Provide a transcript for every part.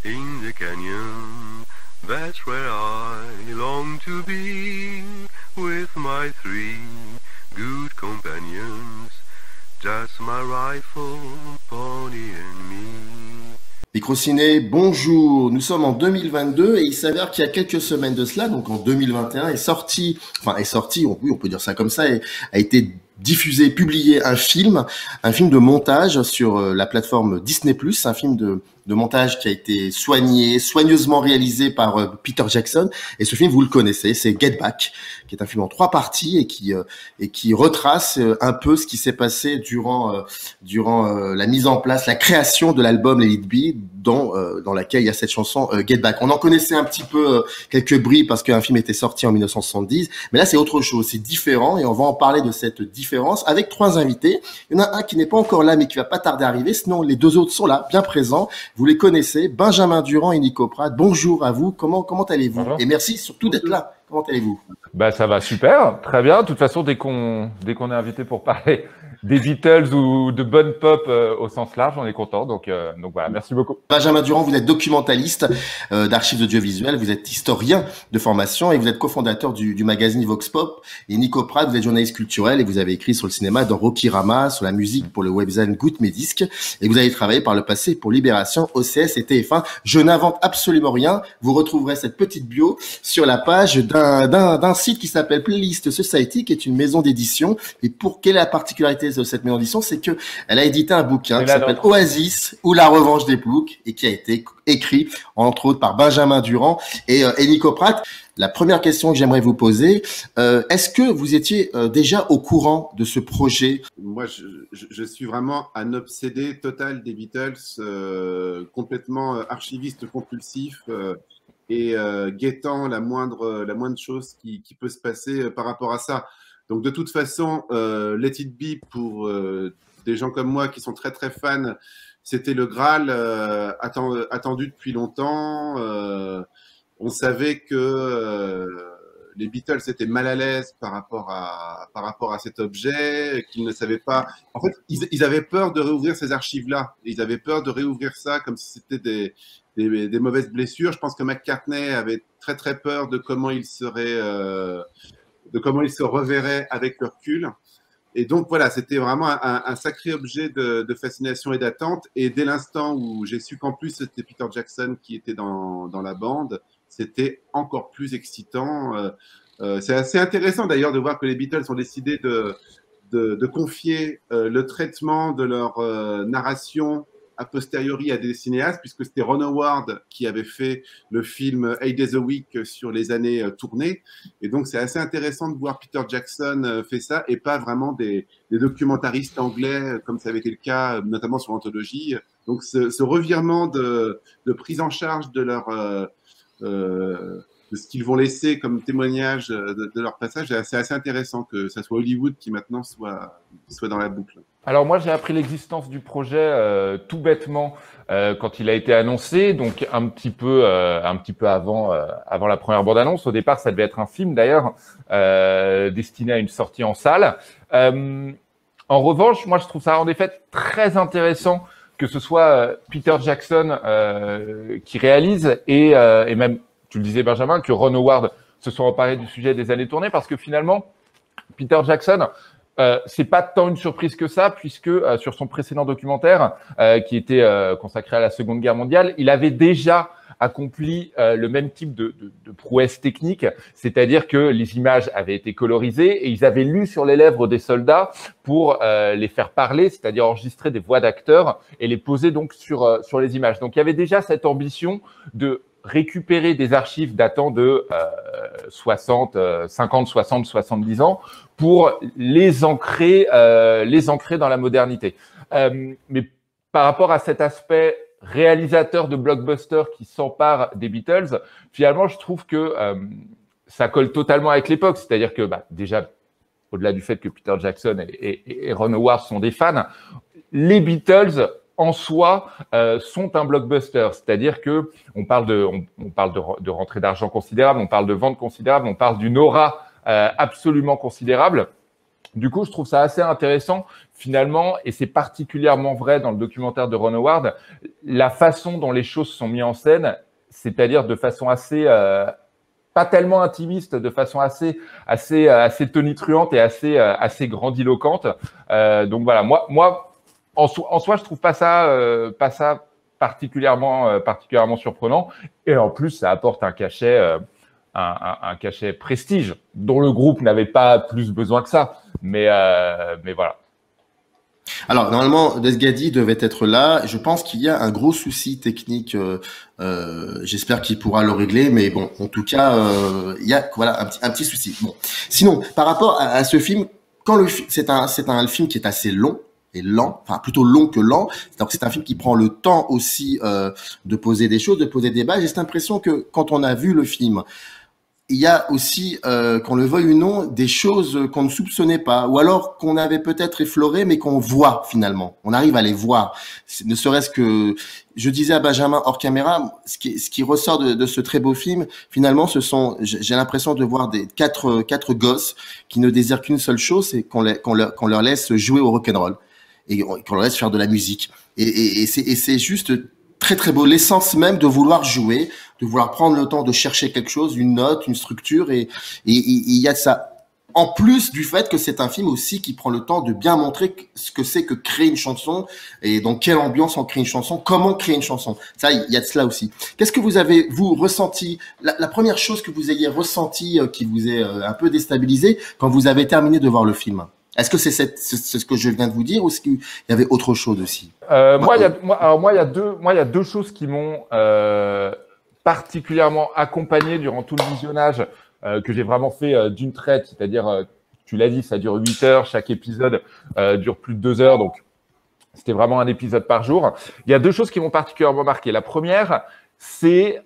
In the canyon, that's where I long to be, with my three good companions, just my rifle, pony and me. Microciné, bonjour. Nous sommes en 2022 et il s'avère qu'il y a quelques semaines de cela, donc en 2021, oui, on peut dire ça comme ça, a été diffusé, publié un film de montage sur la plateforme Disney+, un film de montage qui a été soigneusement réalisé par Peter Jackson. Et ce film, vous le connaissez, c'est Get Back, qui est un film en 3 parties et qui retrace un peu ce qui s'est passé durant la mise en place, la création de l'album Let It Be, dans laquelle il y a cette chanson Get Back. On en connaissait un petit peu quelques bris parce qu'un film était sorti en 1970, mais là c'est autre chose, c'est différent et on va en parler de cette différence avec 3 invités. Il y en a un qui n'est pas encore là mais qui va pas tarder à arriver, sinon les 2 autres sont là, bien présents. Vous les connaissez, Benjamin Durand et Nico Pratt. Bonjour à vous, comment allez-vous? Bonjour. Et merci surtout d'être là. Comment allez-vous? Ça va super, très bien. De toute façon, dès qu'on est invité pour parler des Beatles ou de bonne pop au sens large, on est content. Donc voilà, merci beaucoup. Benjamin Durand, vous êtes documentaliste d'archives audiovisuelles, vous êtes historien de formation et vous êtes cofondateur du magazine Vox Pop. Et Nico Pratt, vous êtes journaliste culturel et vous avez écrit sur le cinéma dans Rokirama, sur la musique pour le webzine Goûte mes disques. Et vous avez travaillé par le passé pour Libération, OCS et TF1. Je n'invente absolument rien. Vous retrouverez cette petite bio sur la page d'un site qui s'appelle Playlist Society, qui est une maison d'édition. Et quelle est la particularité de cette maison d'édition? C'est que elle a édité un bouquin qui s'appelle Oasis ou la revanche des ploucs et qui a été écrit entre autres par Benjamin Durand et Nico Pratt. La première question que j'aimerais vous poser, est-ce que vous étiez déjà au courant de ce projet? Moi, je suis vraiment un obsédé total des Beatles, complètement archiviste compulsif et guettant la moindre chose qui peut se passer par rapport à ça. Donc de toute façon, Let It Be, pour des gens comme moi qui sont très très fans, c'était le Graal attendu depuis longtemps. On savait que les Beatles étaient mal à l'aise par rapport à cet objet, qu'ils ne savaient pas. En fait, ils avaient peur de réouvrir ces archives-là. Ils avaient peur de réouvrir ça comme si c'était des mauvaises blessures. Je pense que McCartney avait très très peur de comment il se reverrait avec le recul. Et donc voilà, c'était vraiment un sacré objet de fascination et d'attente. Et dès l'instant où j'ai su qu'en plus c'était Peter Jackson qui était dans la bande, c'était encore plus excitant. C'est assez intéressant d'ailleurs de voir que les Beatles ont décidé de confier le traitement de leur narration a posteriori à des cinéastes, puisque c'était Ron Howard qui avait fait le film 8 Days a Week sur les années tournées. Et donc, c'est assez intéressant de voir Peter Jackson fait ça et pas vraiment des documentaristes anglais, comme ça avait été le cas, notamment sur l'anthologie. Donc, ce revirement de prise en charge de leur de ce qu'ils vont laisser comme témoignage de leur passage, c'est assez intéressant que ça soit Hollywood qui maintenant soit dans la boucle. Alors moi, j'ai appris l'existence du projet tout bêtement quand il a été annoncé, donc un petit peu avant la première bande-annonce. Au départ, ça devait être un film d'ailleurs destiné à une sortie en salle. En revanche, moi, je trouve ça en effet très intéressant que ce soit Peter Jackson qui réalise et même, tu le disais Benjamin, que Ron Howard se soit emparé du sujet des années tournées, parce que finalement, Peter Jackson, c'est pas tant une surprise que ça, puisque sur son précédent documentaire, qui était consacré à la Seconde Guerre mondiale, il avait déjà accompli le même type de prouesse technique, c'est-à-dire que les images avaient été colorisées et ils avaient lu sur les lèvres des soldats pour les faire parler, c'est-à-dire enregistrer des voix d'acteurs et les poser donc sur les images. Donc il y avait déjà cette ambition de récupérer des archives datant de 50, 60, 70 ans pour les ancrer dans la modernité. Mais par rapport à cet aspect réalisateur de blockbuster qui s'empare des Beatles, finalement, je trouve que ça colle totalement avec l'époque. C'est-à-dire que déjà, au-delà du fait que Peter Jackson et Ron Howard sont des fans, les Beatles en soi sont un blockbuster, c'est-à-dire que on parle de rentrée d'argent considérable, on parle de vente considérable, on parle d'une aura absolument considérable. Du coup, je trouve ça assez intéressant finalement, et c'est particulièrement vrai dans le documentaire de Ron Howard, la façon dont les choses sont mises en scène, c'est-à-dire de façon assez pas tellement intimiste, de façon assez tonitruante et assez grandiloquente. Donc voilà, moi en soi, je trouve pas ça particulièrement surprenant. Et en plus, ça apporte un cachet prestige dont le groupe n'avait pas plus besoin que ça. Mais voilà. Alors, normalement, Desgadi devait être là. Je pense qu'il y a un gros souci technique. J'espère qu'il pourra le régler. Mais bon, en tout cas, il y a voilà un petit souci. Bon. Sinon, par rapport à ce film, c'est un film qui est assez long et lent, enfin plutôt long que lent. Donc c'est un film qui prend le temps aussi de poser des choses, de poser des bases. J'ai cette impression que quand on a vu le film, il y a aussi, qu'on le veuille ou non, des choses qu'on ne soupçonnait pas, ou alors qu'on avait peut-être effleuré, mais qu'on voit finalement. On arrive à les voir. Ne serait-ce que, je disais à Benjamin hors caméra, ce qui ressort de ce très beau film, finalement, j'ai l'impression de voir des quatre gosses qui ne désirent qu'une seule chose, c'est qu'on leur laisse jouer au rock'n'roll et qu'on leur laisse faire de la musique. Et c'est juste très très beau, l'essence même de vouloir jouer, de vouloir prendre le temps de chercher quelque chose, une note, une structure, et il y a ça. En plus du fait que c'est un film aussi qui prend le temps de bien montrer ce que c'est que créer une chanson, et dans quelle ambiance on crée une chanson, comment créer une chanson. Ça, il y a de cela aussi. Qu'est-ce que vous avez, vous, ressenti, la première chose que vous ayez ressenti qui vous est un peu déstabilisé quand vous avez terminé de voir le film? Est-ce que c'est ce que je viens de vous dire, ou est-ce qu'il y avait autre chose aussi? Moi, il y a deux choses qui m'ont particulièrement accompagné durant tout le visionnage, que j'ai vraiment fait d'une traite, c'est-à-dire, tu l'as dit, ça dure 8 heures, chaque épisode dure plus de 2 heures, donc c'était vraiment un épisode par jour. Il y a deux choses qui m'ont particulièrement marqué. La première, c'est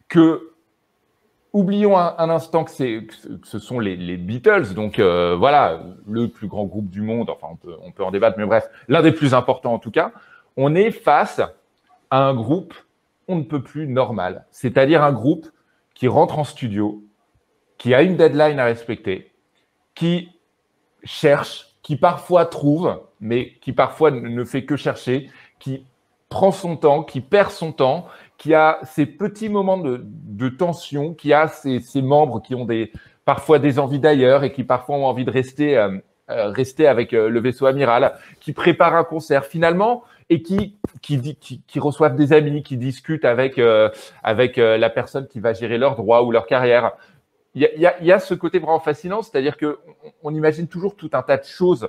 que oublions un instant que ce sont les Beatles, donc voilà, le plus grand groupe du monde, enfin on peut en débattre, mais bref, l'un des plus importants en tout cas. On est face à un groupe on ne peut plus normal, c'est-à-dire un groupe qui rentre en studio, qui a une deadline à respecter, qui cherche, qui parfois trouve, mais qui parfois ne fait que chercher, qui prend son temps, qui perd son temps, qui a ces petits moments de tension, qui a ces membres qui ont parfois des envies d'ailleurs et qui parfois ont envie de rester avec le vaisseau amiral, qui prépare un concert finalement et qui reçoivent des amis, qui discutent avec la personne qui va gérer leurs droits ou leur carrière. Il y a ce côté vraiment fascinant, c'est-à-dire que on imagine toujours tout un tas de choses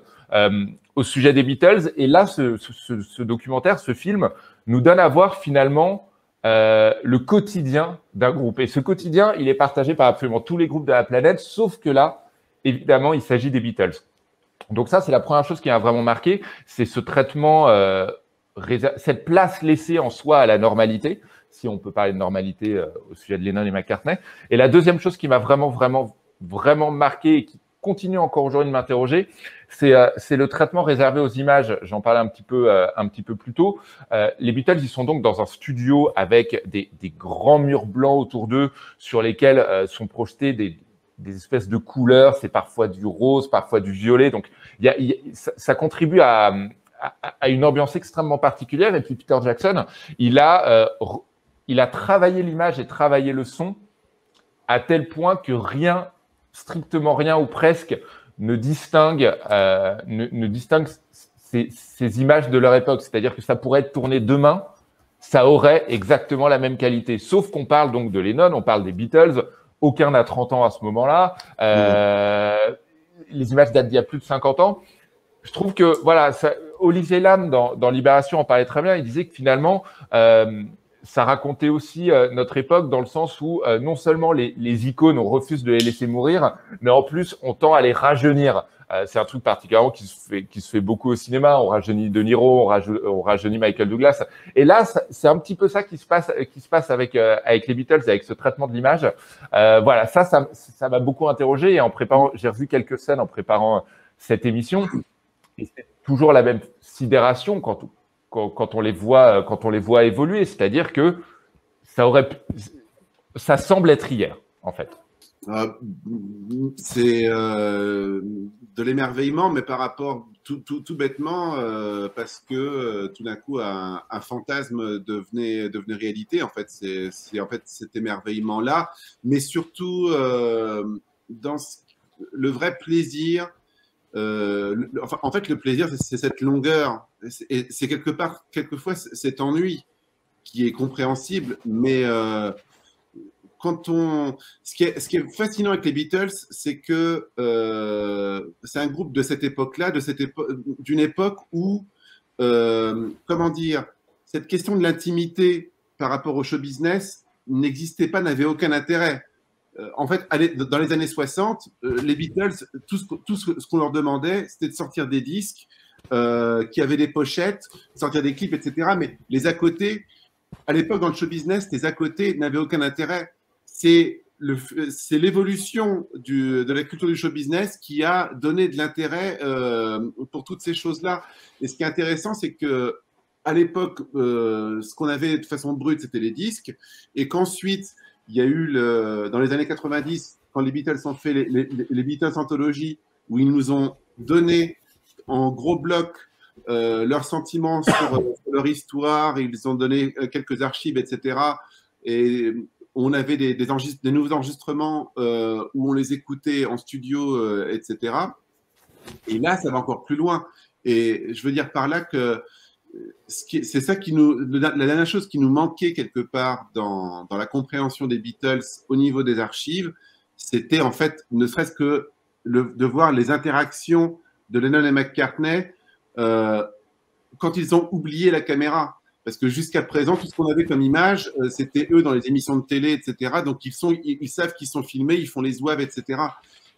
au sujet des Beatles, et là, ce documentaire, ce film, nous donne à voir finalement le quotidien d'un groupe. Et ce quotidien, il est partagé par absolument tous les groupes de la planète, sauf que là, évidemment, il s'agit des Beatles. Donc ça, c'est la première chose qui m'a vraiment marqué, c'est ce traitement, cette place laissée en soi à la normalité, si on peut parler de normalité au sujet de Lennon et McCartney. Et la deuxième chose qui m'a vraiment marqué et qui continue encore aujourd'hui de m'interroger, c'est le traitement réservé aux images. J'en parlais un petit peu plus tôt. Les Beatles, ils sont donc dans un studio avec des grands murs blancs autour d'eux sur lesquels sont projetés des espèces de couleurs. C'est parfois du rose, parfois du violet. Donc, ça contribue à une ambiance extrêmement particulière. Et puis Peter Jackson, il a travaillé l'image et travaillé le son à tel point que strictement rien ou presque ne distingue ces images de leur époque. C'est-à-dire que ça pourrait être tourné demain, ça aurait exactement la même qualité. Sauf qu'on parle donc de Lennon, on parle des Beatles, aucun n'a 30 ans à ce moment-là. Les images datent d'il y a plus de 50 ans. Je trouve que, voilà, Olivier Lam, dans Libération, en parlait très bien. Il disait que finalement, ça racontait aussi notre époque dans le sens où non seulement les icônes, on refuse de les laisser mourir, mais en plus, on tend à les rajeunir. C'est un truc particulièrement qui se fait beaucoup au cinéma. On rajeunit De Niro, on rajeunit Michael Douglas. Et là, c'est un petit peu ça qui se passe avec les Beatles, avec ce traitement de l'image. Voilà, ça m'a beaucoup interrogé. Et en préparant, j'ai revu quelques scènes en préparant cette émission. Et c'est toujours la même sidération quand on les voit évoluer. C'est-à-dire que ça semble être hier, en fait. C'est de l'émerveillement, mais par rapport tout bêtement, parce que tout d'un coup un fantasme devenait réalité. En fait, c'est en fait cet émerveillement-là, mais surtout dans le vrai plaisir. En fait, le plaisir, c'est cette longueur. C'est quelquefois cet ennui qui est compréhensible, mais ce qui est fascinant avec les Beatles, c'est que c'est un groupe de cette époque-là, d'une époque où, comment dire, cette question de l'intimité par rapport au show business n'existait pas, n'avait aucun intérêt. En fait, dans les années 60, les Beatles, tout ce qu'on leur demandait, c'était de sortir des disques qui avaient des pochettes, sortir des clips, etc. Mais les à côté, à l'époque, dans le show business, les à côté n'avaient aucun intérêt. C'est l'évolution de la culture du show business qui a donné de l'intérêt pour toutes ces choses-là. Et ce qui est intéressant, c'est que à l'époque, ce qu'on avait de façon brute, c'était les disques, et qu'ensuite, il y a eu, dans les années 90, quand les Beatles ont fait les Beatles Anthology, où ils nous ont donné en gros bloc leurs sentiments sur leur histoire, ils ont donné quelques archives, etc. Et on avait des nouveaux enregistrements où on les écoutait en studio, etc. Et là, ça va encore plus loin. Et je veux dire par là que c'est ça la dernière chose qui nous manquait quelque part dans la compréhension des Beatles au niveau des archives, c'était en fait ne serait-ce que de voir les interactions de Lennon et McCartney quand ils ont oublié la caméra. Parce que jusqu'à présent, tout ce qu'on avait comme image, c'était eux dans les émissions de télé, etc. Donc, ils savent qu'ils sont filmés, ils font les zouaves, etc.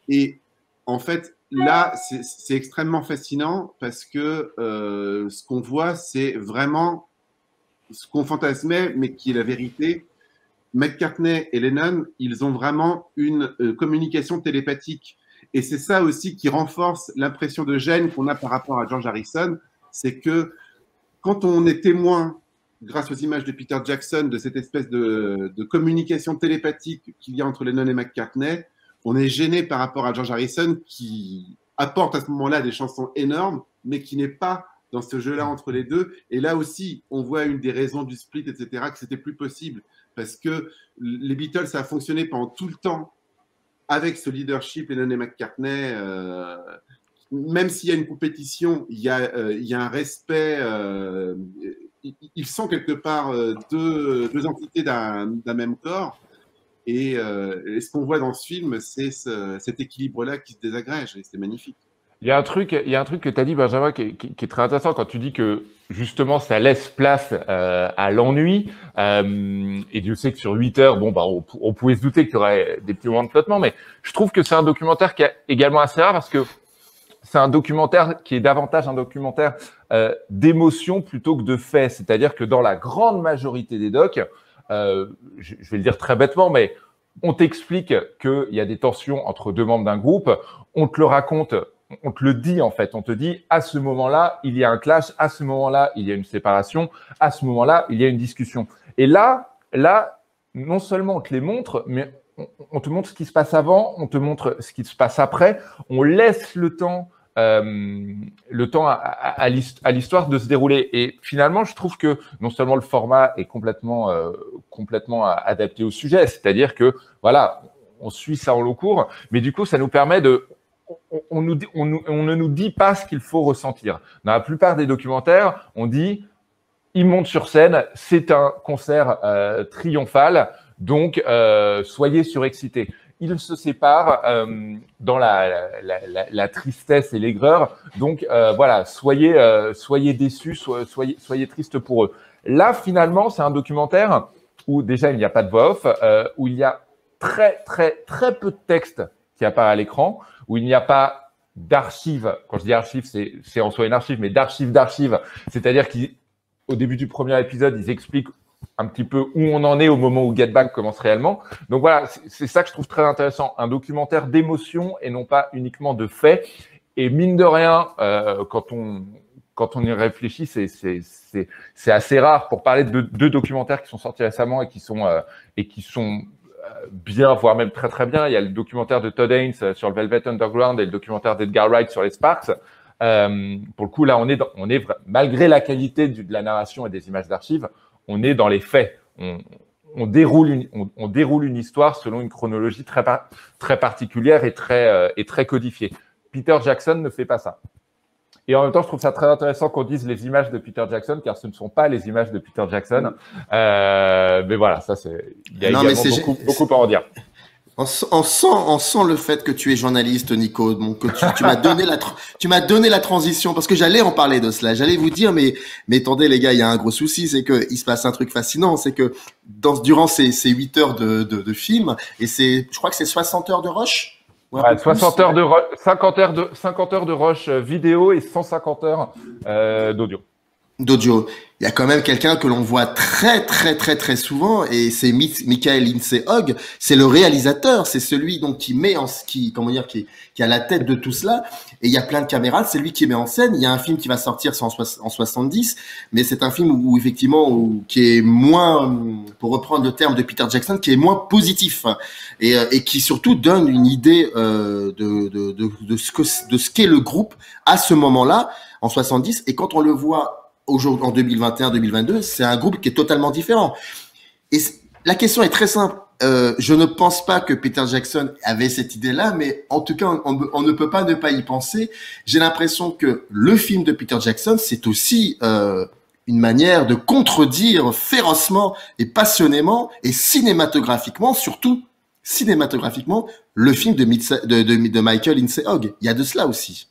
Et en fait, là, c'est extrêmement fascinant parce que ce qu'on voit, c'est vraiment ce qu'on fantasmait, mais qui est la vérité. McCartney et Lennon, ils ont vraiment une communication télépathique. Et c'est ça aussi qui renforce l'impression de gêne qu'on a par rapport à George Harrison, c'est que quand on est témoin, grâce aux images de Peter Jackson, de cette espèce de communication télépathique qu'il y a entre Lennon et McCartney, on est gêné par rapport à George Harrison qui apporte à ce moment-là des chansons énormes, mais qui n'est pas dans ce jeu-là entre les deux. Et là aussi, on voit une des raisons du split, etc., que c'était plus possible. Parce que les Beatles, ça a fonctionné pendant tout le temps avec ce leadership, Lennon et McCartney. Même s'il y a une compétition, il y a un respect. Ils sont quelque part deux entités d'un même corps. Et ce qu'on voit dans ce film, c'est cet équilibre-là qui se désagrège. Et c'est magnifique. Il y a un truc que tu as dit, Benjamin, qui est très intéressant quand tu dis que justement ça laisse place à l'ennui. Et Dieu sait que sur 8 heures, bon, bah, on pouvait se douter qu'il y aurait des petits moments de flottement, mais je trouve que c'est un documentaire qui est également assez rare parce que c'est un documentaire qui est davantage un documentaire d'émotion plutôt que de faits. C'est-à-dire que dans la grande majorité des docs, je vais le dire très bêtement, mais on t'explique qu'il y a des tensions entre deux membres d'un groupe, on te le raconte, on te le dit en fait, on te dit à ce moment-là, il y a un clash, à ce moment-là, il y a une séparation, à ce moment-là, il y a une discussion. Et là, non seulement on te les montre, mais on te montre ce qui se passe avant, on te montre ce qui se passe après, on laisse le temps à l'histoire de se dérouler. Et finalement, je trouve que non seulement le format est complètement adapté au sujet, c'est-à-dire que voilà, on suit ça en long cours, mais du coup, ça nous permet on ne nous dit pas ce qu'il faut ressentir. Dans la plupart des documentaires, on dit il monte sur scène, c'est un concert triomphal, donc soyez surexcités. Ils se séparent dans la tristesse et l'aigreur. Donc voilà, soyez déçus, soyez tristes pour eux. Là, finalement, c'est un documentaire où déjà il n'y a pas de voix off, où il y a très très peu de texte qui apparaît à l'écran, où il n'y a pas d'archives. Quand je dis archives, c'est en soi une archive, mais d'archives. C'est-à-dire qu'au début du premier épisode, ils expliquent un petit peu où on en est au moment où Get Back commence réellement. Donc voilà, c'est ça que je trouve très intéressant. Un documentaire d'émotion et non pas uniquement de faits. Et mine de rien, quand on y réfléchit, c'est assez rare pour parler de deux documentaires qui sont sortis récemment et qui sont bien, voire même très très bien. Il y a le documentaire de Todd Haynes sur le Velvet Underground et le documentaire d'Edgar Wright sur les Sparks. Pour le coup, là, malgré la qualité de la narration et des images d'archives, on est dans les faits. On déroule une histoire selon une chronologie très particulière et très codifiée. Peter Jackson ne fait pas ça. Et en même temps, je trouve ça très intéressant qu'on dise les images de Peter Jackson, car ce ne sont pas les images de Peter Jackson. Mais voilà, ça il y a beaucoup à en dire. On sent le fait que tu es journaliste, Nico. Donc tu m'as donné la transition parce que j'allais en parler de cela. J'allais vous dire, mais attendez les gars, il y a un gros souci, c'est que il se passe un truc fascinant, c'est que durant ces 8 heures de film, et je crois que c'est 60 heures de rush. Ouais, 50 heures de rush vidéo et 150 heures d'audio. Il y a quand même quelqu'un que l'on voit très très très très souvent, et c'est Michael Lindsay Hogg. C'est le réalisateur, c'est celui donc qui a la tête de tout cela. Et il y a plein de caméras, c'est lui qui met en scène. Il y a un film qui va sortir en 70, mais c'est un film où effectivement qui est moins, pour reprendre le terme de Peter Jackson, qui est moins positif et qui surtout donne une idée de ce qu'est le groupe à ce moment-là en 70. Et quand on le voit aujourd'hui, en 2021-2022, c'est un groupe qui est totalement différent. Et la question est très simple. Je ne pense pas que Peter Jackson avait cette idée-là, mais en tout cas, on ne peut pas ne pas y penser. J'ai l'impression que le film de Peter Jackson, c'est aussi une manière de contredire férocement et passionnément et cinématographiquement, surtout cinématographiquement, le film de Michael Lindsay Hogg. Il y a de cela aussi.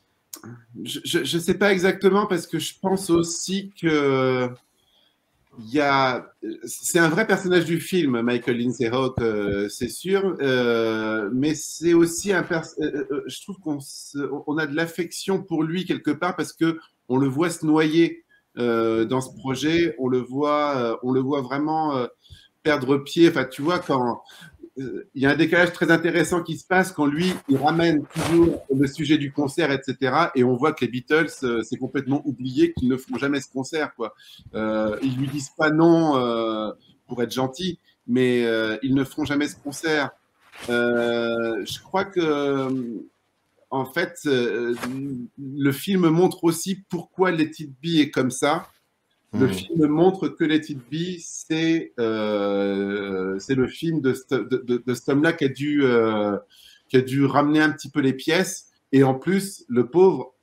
Je sais pas exactement parce que je pense aussi que c'est un vrai personnage du film, Michael Lindsay Hogg, c'est sûr, mais c'est aussi je trouve qu'on a de l'affection pour lui quelque part parce que on le voit se noyer dans ce projet, on le voit vraiment perdre pied. Enfin, tu vois quand il y a un décalage très intéressant qui se passe quand lui, il ramène toujours le sujet du concert, etc. Et on voit que les Beatles, c'est complètement oublié qu'ils ne feront jamais ce concert, quoi. Ils lui disent pas non pour être gentils, mais ils ne feront jamais ce concert. Je crois que, en fait, le film montre aussi pourquoi Let It Be est comme ça. Le film montre que Let It Be, c'est le film de cet homme-là qui a dû ramener un petit peu les pièces. Et en plus, le pauvre,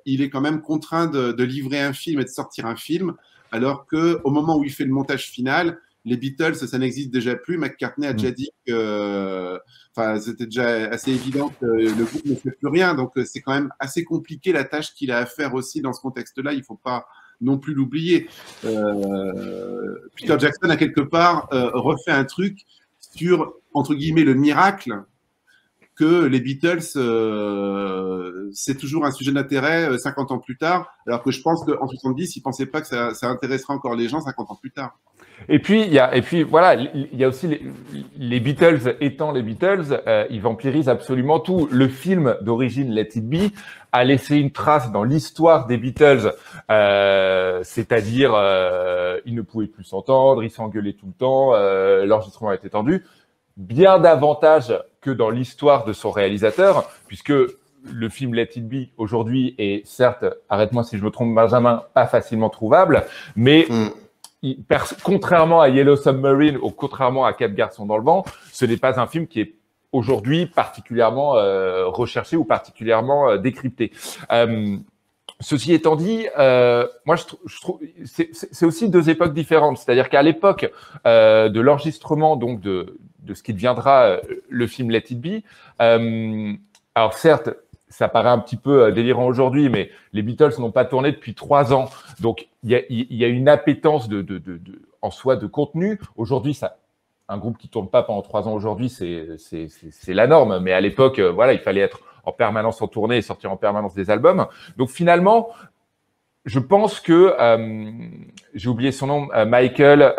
il est quand même contraint de livrer un film et de sortir un film, alors qu'au moment où il fait le montage final, les Beatles, ça n'existe déjà plus. McCartney a déjà dit que, c'était déjà assez évident que le groupe ne fait plus rien. Donc, c'est quand même assez compliqué la tâche qu'il a à faire aussi dans ce contexte-là. Il ne faut pas non plus l'oublier. Peter Jackson a quelque part refait un truc sur, entre guillemets, le miracle que les Beatles, c'est toujours un sujet d'intérêt 50 ans plus tard, alors que je pense qu'en 70, ils ne pensaient pas que ça intéresserait encore les gens 50 ans plus tard. Et puis voilà, il y a aussi les Beatles étant les Beatles, ils vampirisent absolument tout. Le film d'origine Let It Be a laissé une trace dans l'histoire des Beatles, c'est-à-dire ils ne pouvaient plus s'entendre, ils s'engueulaient tout le temps, l'enregistrement était tendu, bien davantage que dans l'histoire de son réalisateur, puisque le film Let It Be aujourd'hui est certes, arrête-moi si je me trompe Benjamin, pas facilement trouvable, mais contrairement à Yellow Submarine ou contrairement à Quatre garçons dans le vent, ce n'est pas un film qui est aujourd'hui particulièrement recherché ou particulièrement décrypté. Ceci étant dit, moi je trouve c'est aussi deux époques différentes. C'est-à-dire qu'à l'époque de l'enregistrement donc de ce qui deviendra le film Let It Be, alors certes, ça paraît un petit peu délirant aujourd'hui, mais les Beatles n'ont pas tourné depuis 3 ans. Donc, il y a une appétence en soi de contenu. Aujourd'hui, un groupe qui tourne pas pendant 3 ans aujourd'hui, c'est la norme. Mais à l'époque, voilà, il fallait être en permanence en tournée et sortir en permanence des albums. Donc, finalement, je pense que, j'ai oublié son nom, Michael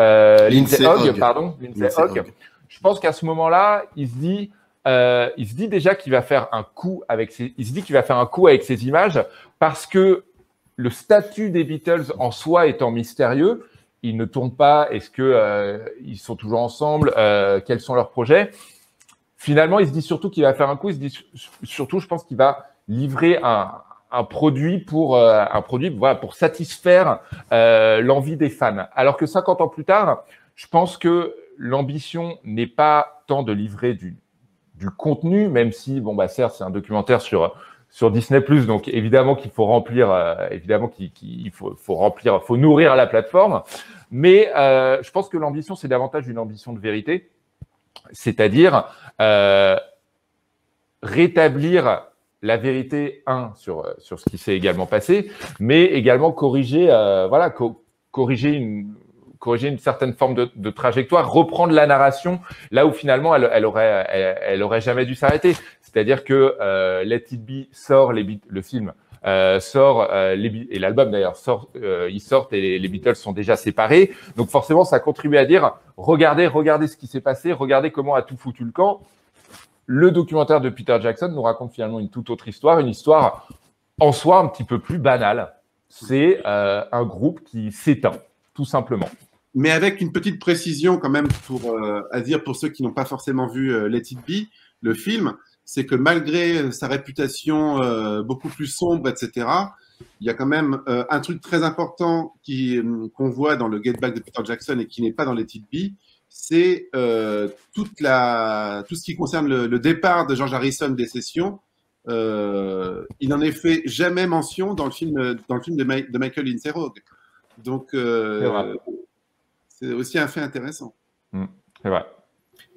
Lindsay Hogg, pardon, Lindsay Hogg. Je pense qu'à ce moment-là, il se dit déjà qu'il va faire un coup avec ces images parce que le statut des Beatles en soi étant mystérieux, ils ne tournent pas? Est-ce que ils sont toujours ensemble? Quels sont leurs projets? Finalement, il se dit surtout qu'il va faire un coup. Il se dit surtout, je pense qu'il va livrer un produit pour voilà, pour satisfaire l'envie des fans. Alors que 50 ans plus tard, je pense que l'ambition n'est pas tant de livrer du contenu, même si bon bah certes c'est un documentaire sur Disney+, donc évidemment qu'il faut remplir, évidemment qu'il faut remplir, faut nourrir la plateforme. Mais je pense que l'ambition c'est davantage une ambition de vérité, c'est-à-dire rétablir la vérité sur ce qui s'est également passé, mais également corriger voilà corriger une certaine forme de trajectoire, reprendre la narration là où finalement elle aurait jamais dû s'arrêter. C'est-à-dire que Let It Be sort, le film sort, et l'album d'ailleurs sort, ils sortent et les Beatles sont déjà séparés. Donc forcément, ça contribue à dire regardez ce qui s'est passé, regardez comment a tout foutu le camp. Le documentaire de Peter Jackson nous raconte finalement une toute autre histoire, une histoire en soi un petit peu plus banale. C'est un groupe qui s'éteint, tout simplement. Mais avec une petite précision quand même à dire pour ceux qui n'ont pas forcément vu Let It Be, le film, c'est que malgré sa réputation beaucoup plus sombre, etc., il y a quand même un truc très important qu'on voit dans le Get Back de Peter Jackson et qui n'est pas dans Let It Be, c'est tout ce qui concerne le départ de George Harrison des sessions. Il n'en est fait jamais mention dans le film de Michael Lindsay Rogue. Donc, c'est aussi un fait intéressant. C'est vrai.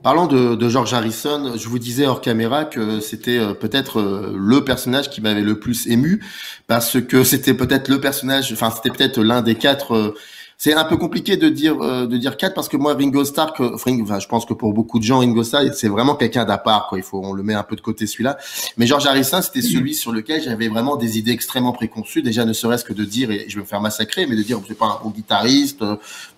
Parlant de George Harrison, je vous disais hors caméra que c'était peut-être le personnage qui m'avait le plus ému, parce que c'était peut-être le personnage, enfin c'était peut-être l'un des quatre. C'est un peu compliqué de dire 4 parce que moi Ringo Starr, enfin je pense que pour beaucoup de gens Ringo Starr c'est vraiment quelqu'un d'à part quoi. On le met un peu de côté celui-là. Mais George Harrison c'était celui sur lequel j'avais vraiment des idées extrêmement préconçues. Déjà ne serait-ce que de dire, et je vais me faire massacrer, mais de dire c'est pas un bon guitariste.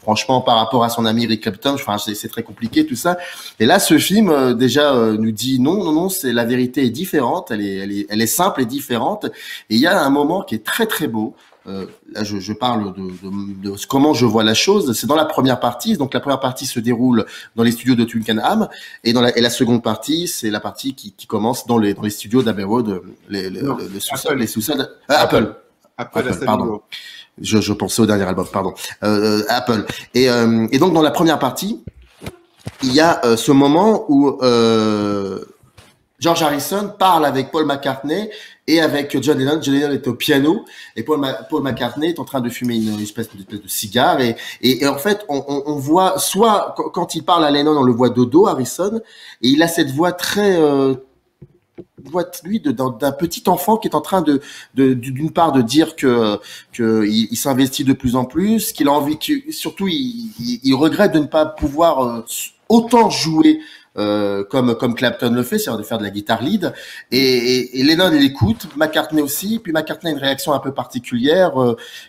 Franchement par rapport à son ami Eric Clapton, enfin c'est très compliqué tout ça. Et là ce film déjà nous dit non, c'est la vérité est différente. Elle est simple et différente. Et il y a un moment qui est très très beau. Là, je parle de comment je vois la chose. C'est dans la première partie. Donc, la première partie se déroule dans les studios de Twickenham, et la seconde partie, c'est la partie qui commence dans les studios d'Abbey Road, le sous-sol, les sous-sols. Apple, pardon. Je pensais au dernier album, pardon. Apple. Et donc, dans la première partie, il y a ce moment où George Harrison parle avec Paul McCartney et avec John Lennon. John Lennon est au piano et Paul McCartney est en train de fumer une espèce de cigare et en fait on voit soit quand il parle à Lennon on le voit de dos Harrison et il a cette voix très voix lui d'un petit enfant qui est en train d'une part de dire que il s'investit de plus en plus, qu'il a envie surtout il regrette de ne pas pouvoir autant jouer comme Clapton le fait, c'est-à-dire de faire de la guitare lead. Et Lennon l'écoute, McCartney aussi. Puis McCartney a une réaction un peu particulière.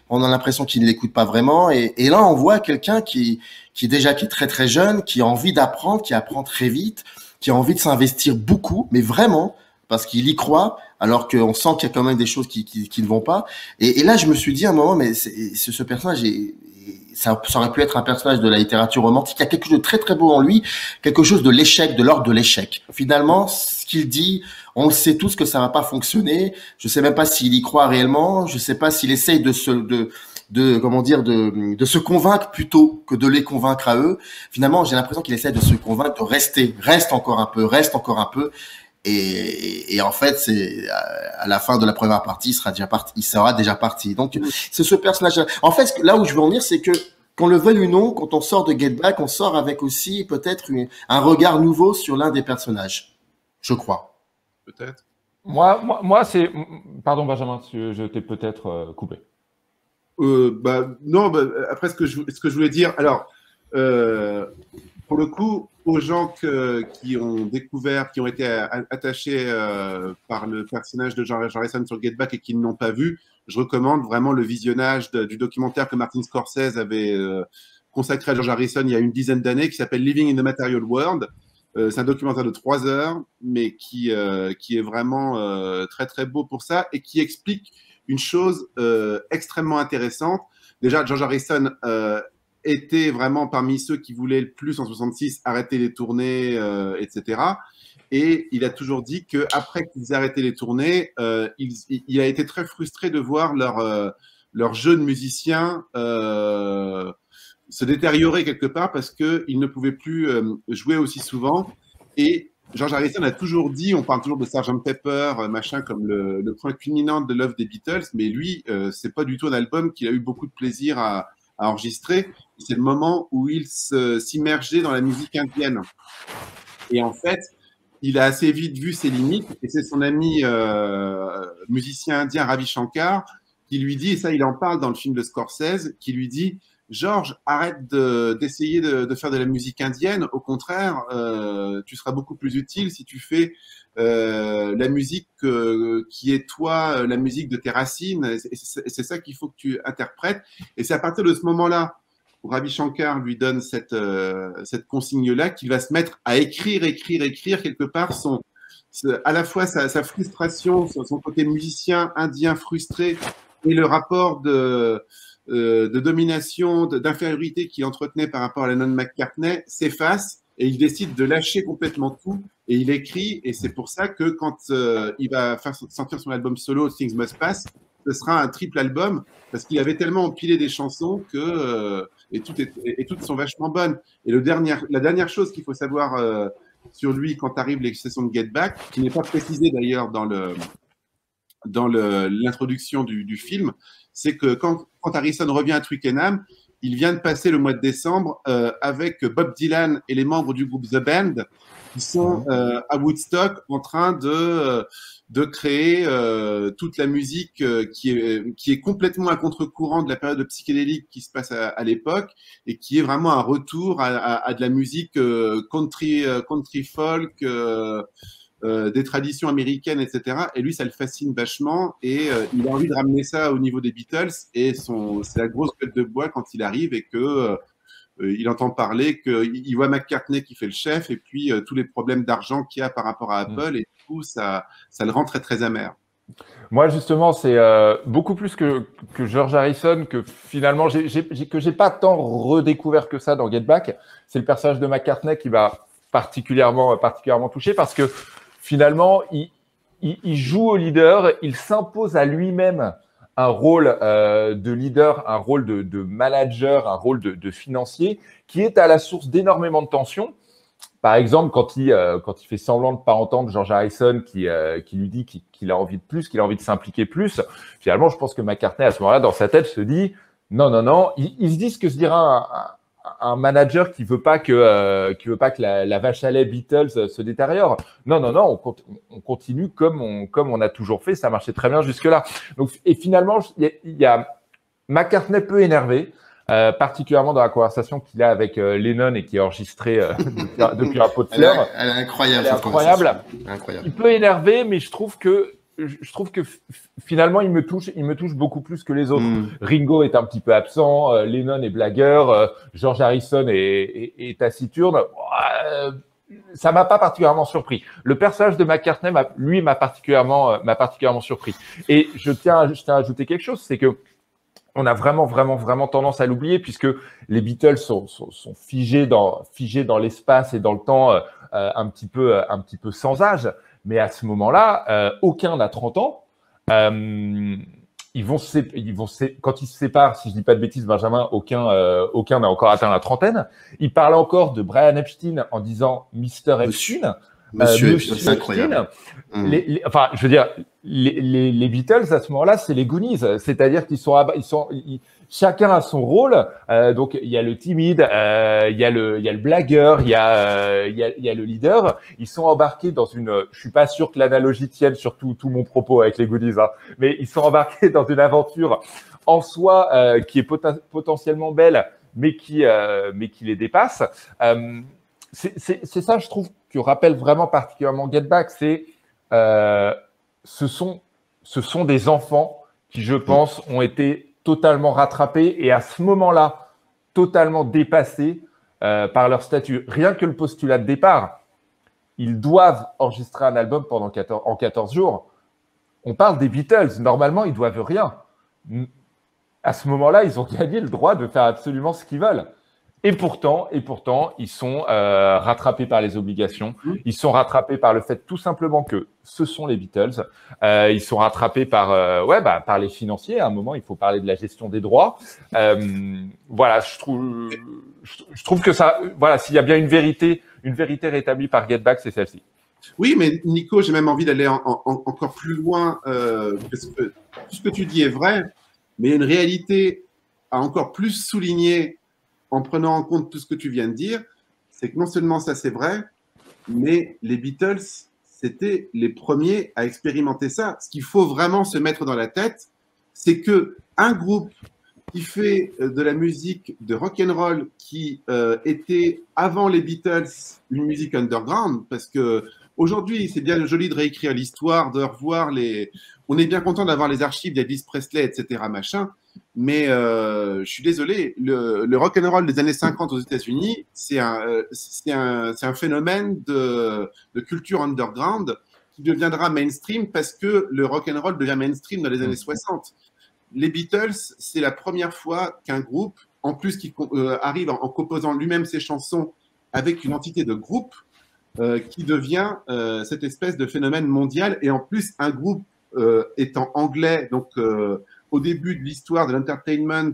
On a l'impression qu'il ne l'écoute pas vraiment. Et là, on voit quelqu'un qui est très très jeune, qui a envie d'apprendre, qui apprend très vite, qui a envie de s'investir beaucoup, mais vraiment parce qu'il y croit. Alors qu'on sent qu'il y a quand même des choses qui ne vont pas. Et là, je me suis dit à un moment, mais ce personnage ça aurait pu être un personnage de la littérature romantique. Il y a quelque chose de très très beau en lui, quelque chose de l'échec, de l'ordre de l'échec. Finalement, ce qu'il dit, on le sait tous que ça va pas fonctionner. Je sais même pas s'il y croit réellement. Je sais pas s'il essaye de se convaincre plutôt que de les convaincre à eux. Finalement, j'ai l'impression qu'il essaie de se convaincre de reste encore un peu. Et en fait, c'est à la fin de la première partie, il sera déjà parti. Donc, c'est ce personnage-là. En fait, là où je veux en venir, c'est que qu'on le veuille ou non, quand on sort de Get Back, on sort avec aussi peut-être un regard nouveau sur l'un des personnages. Je crois. Peut-être. Moi, c'est. Pardon, Benjamin, je t'ai peut-être coupé. Non, après ce que je voulais dire. Alors, pour le coup, aux gens qui ont découvert, qui ont été attachés par le personnage de George Harrison sur Get Back et qui ne l'ont pas vu, je recommande vraiment le visionnage du documentaire que Martin Scorsese avait consacré à George Harrison il y a une dizaine d'années, qui s'appelle Living in the Material World. C'est un documentaire de 3 heures, mais qui est vraiment très très beau pour ça et qui explique une chose extrêmement intéressante. Déjà, George Harrison était vraiment parmi ceux qui voulaient le plus en 66 arrêter les tournées, etc. Et il a toujours dit qu'après qu'ils aient arrêté les tournées, il a été très frustré de voir leur jeu de musicien se détériorer quelque part parce qu'il ne pouvait plus jouer aussi souvent. Et George Harrison a toujours dit, on parle toujours de Sgt. Pepper, machin, comme le point culminant de l'œuvre des Beatles, mais lui, c'est pas du tout un album qu'il a eu beaucoup de plaisir à enregistrer. C'est le moment où il s'immergeait dans la musique indienne. Et en fait, il a assez vite vu ses limites, et c'est son ami musicien indien Ravi Shankar qui lui dit, et ça il en parle dans le film de Scorsese, qui lui dit: George, arrête d'essayer de faire de la musique indienne. Au contraire, tu seras beaucoup plus utile si tu fais la musique qui est toi, la musique de tes racines. C'est ça qu'il faut que tu interprètes. Et c'est à partir de ce moment-là où Ravi Shankar lui donne cette consigne-là qu'il va se mettre à écrire quelque part à la fois sa frustration, son côté musicien indien frustré et le rapport de domination, d'infériorité qu'il entretenait par rapport à Lennon McCartney s'efface et il décide de lâcher complètement tout et il écrit, et c'est pour ça que quand il va faire sortir son album solo Things Must Pass, ce sera un triple album parce qu'il avait tellement empilé des chansons que et toutes sont vachement bonnes. Et la dernière chose qu'il faut savoir sur lui quand arrive les sessions de Get Back, qui n'est pas précisé d'ailleurs dans l'introduction du film, c'est que quand Harrison revient à Twickenham, il vient de passer le mois de décembre avec Bob Dylan et les membres du groupe The Band qui sont à Woodstock en train de créer toute la musique qui est complètement à contre-courant de la période psychédélique qui se passe à l'époque et qui est vraiment un retour à de la musique country folk, des traditions américaines, etc. Et lui, ça le fascine vachement et il a envie de ramener ça au niveau des Beatles et c'est la grosse gueule de bois quand il arrive et que il entend parler qu'il voit McCartney qui fait le chef et puis tous les problèmes d'argent qu'il y a par rapport à Apple et du coup, ça le rend très, très amer. Moi, justement, c'est beaucoup plus que George Harrison, que finalement, que j'ai pas tant redécouvert que ça dans Get Back. C'est le personnage de McCartney qui m'a particulièrement touché parce que finalement, il joue au leader, il s'impose à lui-même un rôle de leader, un rôle de manager, un rôle de financier qui est à la source d'énormément de tensions. Par exemple, quand il fait semblant de ne pas entendre George Harrison qui lui dit qu'il a envie de plus, qu'il a envie de s'impliquer plus, finalement, je pense que McCartney, à ce moment-là, dans sa tête, se dit non. Il se dit ce que se dira un manager qui veut pas que la vache à lait Beatles se détériore. Non, on continue comme on a toujours fait, ça marchait très bien jusque-là. Donc, et finalement, il y a McCartney peu énervé, particulièrement dans la conversation qu'il a avec Lennon et qui est enregistrée depuis un pot de fleurs. Elle est incroyable. Elle est incroyable. Incroyable. Il peut énerver, mais je trouve que finalement, il me touche beaucoup plus que les autres. Ringo est un petit peu absent, Lennon est blagueur, George Harrison est taciturne. Ça m'a pas particulièrement surpris. Le personnage de McCartney, m'a particulièrement surpris. Et je tiens à ajouter quelque chose, c'est que on a vraiment tendance à l'oublier puisque les Beatles sont figés dans l'espace et dans le temps, un petit peu sans âge. Mais à ce moment-là, aucun n'a 30 ans. Quand ils se séparent, si je dis pas de bêtises, Benjamin, aucun n'a encore atteint la trentaine. Il parle encore de Brian Epstein en disant Mr. Epstein. Monsieur, c'est incroyable. Enfin, je veux dire, les Beatles à ce moment-là, c'est les Goonies, c'est-à-dire qu'ils chacun a son rôle. Donc il y a le timide, il y a le blagueur, il y a le leader. Ils sont embarqués dans je suis pas sûr que l'analogie tienne sur tout mon propos avec les Goonies, hein, mais ils sont embarqués dans une aventure en soi qui est potentiellement belle, mais qui les dépasse. C'est ça, je trouve, que rappelle vraiment particulièrement Get Back, ce sont des enfants qui, je pense, ont été totalement rattrapés et à ce moment-là, totalement dépassés par leur statut. Rien que le postulat de départ, ils doivent enregistrer un album en 14 jours. On parle des Beatles, normalement, ils doivent rien. à ce moment-là, ils ont gagné le droit de faire absolument ce qu'ils veulent. Et pourtant, ils sont rattrapés par les obligations. Ils sont rattrapés par le fait tout simplement que ce sont les Beatles. Ils sont rattrapés par, par les financiers. À un moment, il faut parler de la gestion des droits. Voilà, je trouve que ça, voilà, s'il y a bien une vérité rétablie par Get Back, c'est celle-ci. Oui, mais Nico, j'ai même envie d'aller encore plus loin, parce que tout ce que tu dis est vrai, mais il y a une réalité à encore plus souligner en prenant en compte tout ce que tu viens de dire, c'est que non seulement ça c'est vrai, mais les Beatles, c'était les premiers à expérimenter ça. Ce qu'il faut vraiment se mettre dans la tête, c'est que un groupe qui fait de la musique de rock'n'roll qui était avant les Beatles une musique underground, parce que aujourd'hui c'est bien joli de réécrire l'histoire, de revoir les. On est bien content d'avoir les archives d'Elvis Presley, etc. machin. Mais je suis désolé, le rock'n'roll des années 50 aux États-Unis, c'est un phénomène de culture underground qui deviendra mainstream parce que le rock'n'roll devient mainstream dans les années 60. Les Beatles, c'est la première fois qu'un groupe, en plus qui arrive en composant lui-même ses chansons avec une entité de groupe, qui devient cette espèce de phénomène mondial. Et en plus, un groupe étant anglais, donc au début de l'histoire de l'entertainment,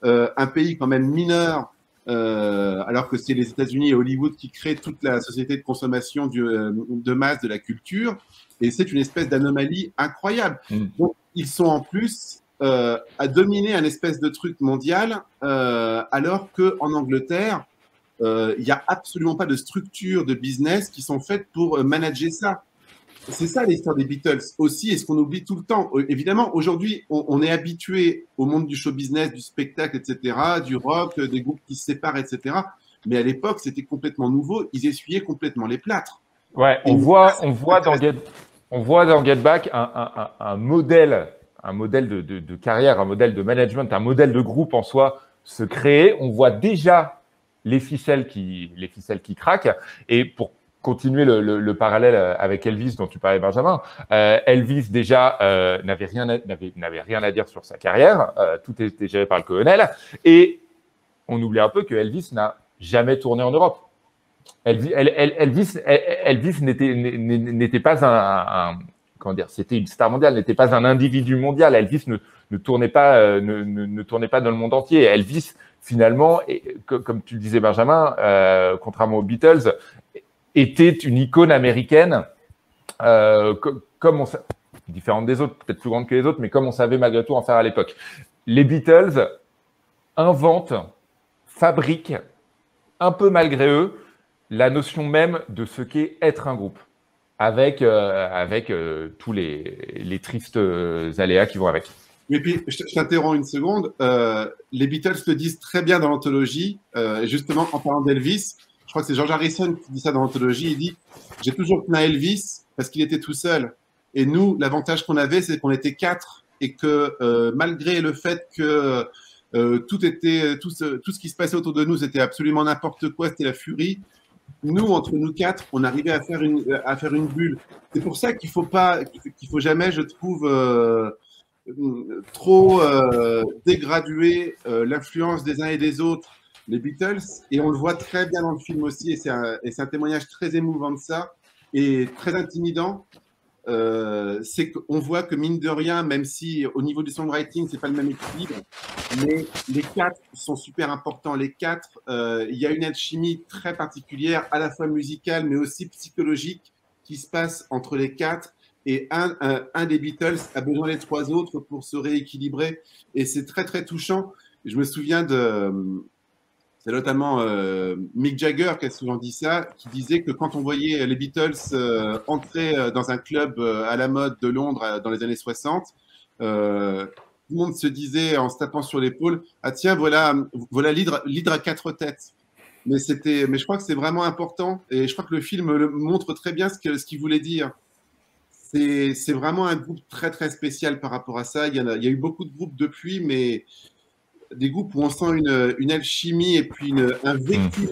un pays quand même mineur, alors que c'est les États-Unis et Hollywood qui créent toute la société de consommation de masse de la culture, et c'est une espèce d'anomalie incroyable. Donc, ils sont en plus à dominer un espèce de truc mondial, alors qu'en Angleterre, il n'y a absolument pas de structure de business qui sont faites pour manager ça. C'est ça l'histoire des Beatles aussi, et ce qu'on oublie tout le temps. Évidemment, aujourd'hui, on est habitué au monde du show business, du spectacle, etc., du rock, des groupes qui se séparent, etc. Mais à l'époque, c'était complètement nouveau. Ils essuyaient complètement les plâtres. Ouais, on voit dans Get Back un modèle de carrière, un modèle de management, un modèle de groupe en soi se créer. On voit déjà les ficelles qui craquent. Et pour continuer le parallèle avec Elvis dont tu parlais, Benjamin, Elvis déjà n'avait rien à dire sur sa carrière, tout était géré par le colonel, et on oublie un peu que Elvis n'a jamais tourné en Europe. Elvis n'était pas comment dire, c'était une star mondiale, n'était pas un individu mondial. Elvis ne tournait pas dans le monde entier. Elvis, finalement, comme tu le disais, Benjamin, contrairement aux Beatles, était une icône américaine, différente des autres, peut-être plus grande que les autres, mais comme on savait malgré tout en faire à l'époque. Les Beatles inventent, fabriquent, un peu malgré eux, la notion même de ce qu'est être un groupe, avec tous les tristes aléas qui vont avec. Et puis, je t'interromps une seconde. Les Beatles le disent très bien dans l'anthologie, justement en parlant d'Elvis. Je crois que c'est George Harrison qui dit ça dans l'anthologie. Il dit « J'ai toujours plaint Elvis parce qu'il était tout seul. Et nous, l'avantage qu'on avait, c'est qu'on était 4 et que malgré le fait que tout ce qui se passait autour de nous, c'était absolument n'importe quoi, c'était la furie. Nous, entre nous 4, on arrivait à faire une bulle. C'est pour ça qu'il faut jamais, je trouve, trop dégraduer l'influence des uns et des autres. Les Beatles, et on le voit très bien dans le film aussi, et c'est un témoignage très émouvant de ça, et très intimidant, c'est qu'on voit que mine de rien, même si au niveau du songwriting, c'est pas le même équilibre, mais les 4 sont super importants. Les 4, il y a une alchimie très particulière, à la fois musicale, mais aussi psychologique, qui se passe entre les 4, et un des Beatles a besoin des 3 autres pour se rééquilibrer, et c'est très très touchant. Je me souviens c'est notamment Mick Jagger qui a souvent dit ça, qui disait que quand on voyait les Beatles entrer dans un club à la mode de Londres dans les années 60, tout le monde se disait en se tapant sur l'épaule « Ah tiens, voilà l'hydre à 4 têtes ». Mais je crois que c'est vraiment important, et je crois que le film montre très bien ce qu'il voulait dire. C'est vraiment un groupe très très spécial par rapport à ça. Il y a eu beaucoup de groupes depuis, mais des groupes où on sent une alchimie et puis un vécu